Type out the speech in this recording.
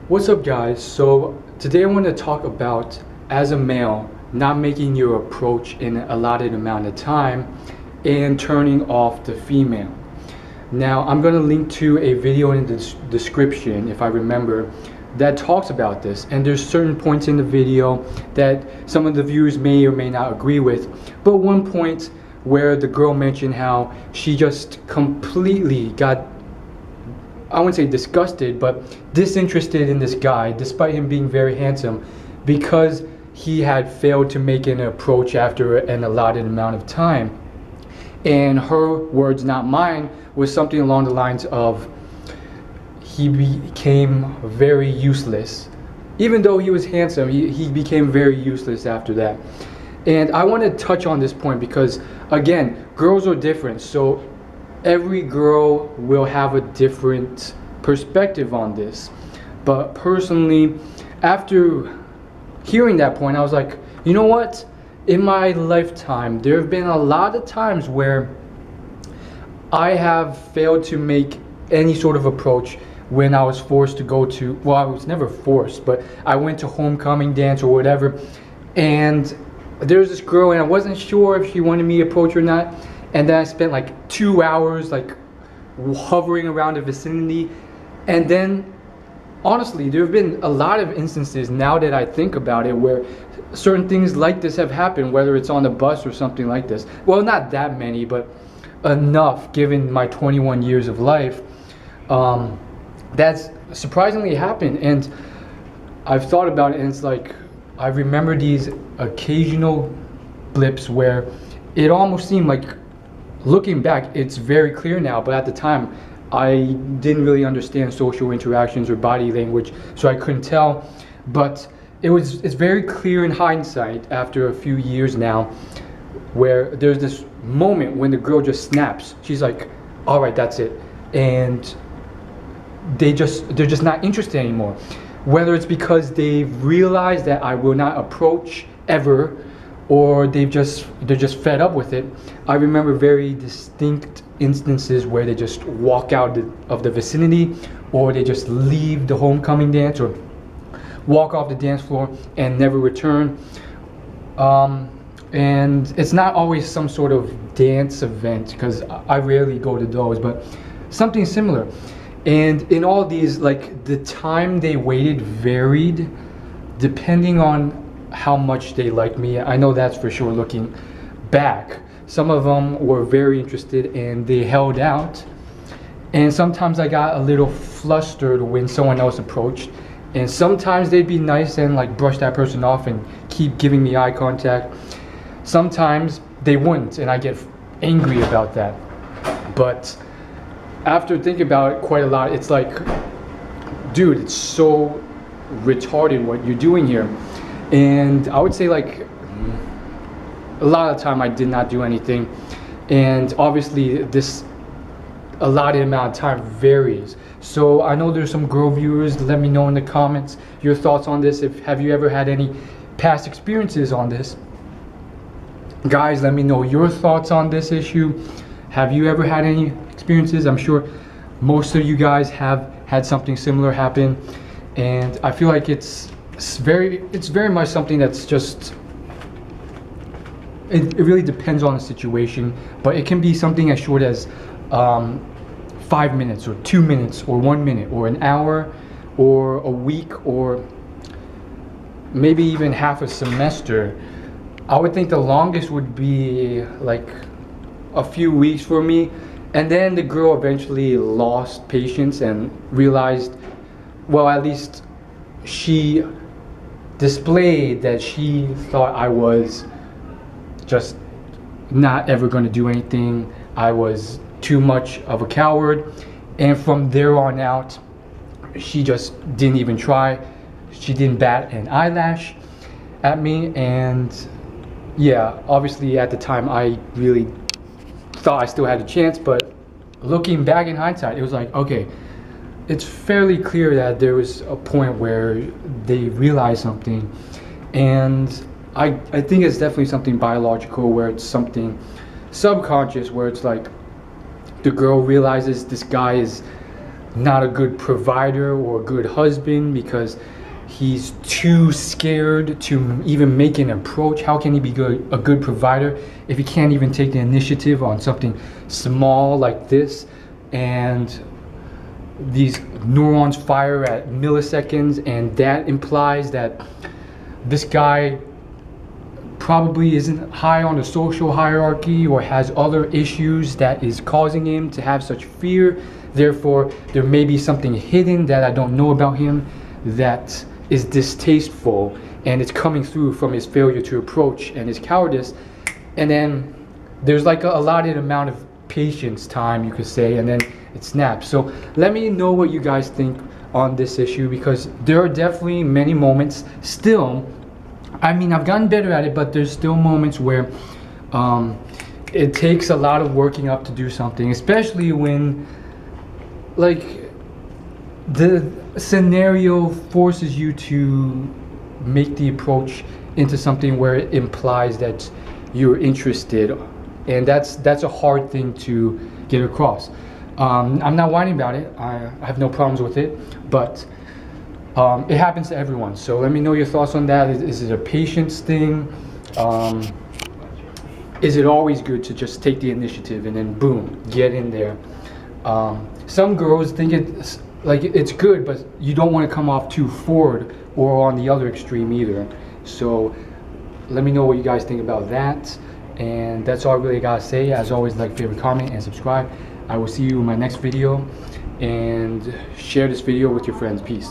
What's up, guys? So today I want to talk about, as a male, not making your approach in an allotted amount of time and turning off the female. Now I'm going to link to a video in the description, if I remember, that talks about this, and there's certain points in the video that some of the viewers may or may not agree with, but one point where the girl mentioned how she just completely got, I wouldn't say disgusted, but disinterested in this guy, despite him being very handsome, because he had failed to make an approach after an allotted amount of time. And her words, not mine, was something along the lines of, he became very useless. Even though he was handsome, he became very useless after that. And I want to touch on this point because, again, girls are different. So every girl will have a different perspective on this. But personally, after hearing that point, I was like, you know what? In my lifetime, there have been a lot of times where I have failed to make any sort of approach when I was forced to go to, well, I was never forced, but I went to homecoming dance or whatever, and there was this girl and I wasn't sure if she wanted me to approach or not, and then I spent like 2 hours like hovering around the vicinity. And then honestly, there have been a lot of instances, now that I think about it, where certain things like this have happened, whether it's on the bus or something like this. Well, not that many, but enough given my 21 years of life. That's surprisingly happened, and I've thought about it, and it's like, I remember these occasional blips where it almost seemed like, looking back, it's very clear now, but at the time I didn't really understand social interactions or body language, so I couldn't tell. But it's very clear in hindsight after a few years now, where there's this moment when the girl just snaps. She's like, all right, that's it. And they're just not interested anymore. Whether it's because they've realized that I will not approach ever, or they're just fed up with it. I remember very distinct instances where they just walk out of the vicinity, or they just leave the homecoming dance, or walk off the dance floor and never return. And it's not always some sort of dance event, because I rarely go to those, but something similar. And in all these, like, the time they waited varied depending on how much they liked me. I know that's for sure looking back. Some of them were very interested and they held out. And sometimes I got a little flustered when someone else approached. And sometimes they'd be nice and like brush that person off and keep giving me eye contact. Sometimes they wouldn't, and I get angry about that. But after thinking about it quite a lot, it's like, dude, it's so retarded what you're doing here. And I would say, like, a lot of the time I did not do anything. And obviously this allotted amount of time varies. So I know there's some girl viewers. Let me know in the comments your thoughts on this. Have you ever had any past experiences on this? Guys, let me know your thoughts on this issue. Have you ever had any experiences? I'm sure most of you guys have had something similar happen, and I feel like it's very much something that's just, it really depends on the situation, but it can be something as short as 5 minutes or 2 minutes or 1 minute or an hour or a week or maybe even half a semester. I would think the longest would be like a few weeks for me. And then the girl eventually lost patience and realized, well, at least she displayed that she thought I was just not ever going to do anything. I was too much of a coward. And from there on out, she just didn't even try. She didn't bat an eyelash at me. And yeah, obviously at the time I really thought I still had a chance, but looking back in hindsight, it was like, okay, it's fairly clear that there was a point where they realized something. And I think it's definitely something biological, where it's something subconscious, where it's like the girl realizes this guy is not a good provider or a good husband because he's too scared to even make an approach. How can he be a good provider if he can't even take the initiative on something small like this? And these neurons fire at milliseconds, and that implies that this guy probably isn't high on the social hierarchy or has other issues that is causing him to have such fear. Therefore, there may be something hidden that I don't know about him that is distasteful, and it's coming through from his failure to approach and his cowardice. And then there's like a allotted amount of patience time, you could say, and then it snaps. So let me know what you guys think on this issue, because there are definitely many moments still. I mean, I've gotten better at it, but there's still moments where it takes a lot of working up to do something, especially when like the scenario forces you to make the approach into something where it implies that you're interested, and that's a hard thing to get across. I'm not whining about it. I have no problems with it, but it happens to everyone. So let me know your thoughts on that. Is it a patience thing? Is it always good to just take the initiative and then boom, get in there? Some girls think it's like it's good, but you don't want to come off too forward or on the other extreme either. So let me know what you guys think about that. And that's all I really gotta say. As always, like, favorite, comment, and subscribe. I will see you in my next video, and share this video with your friends. Peace.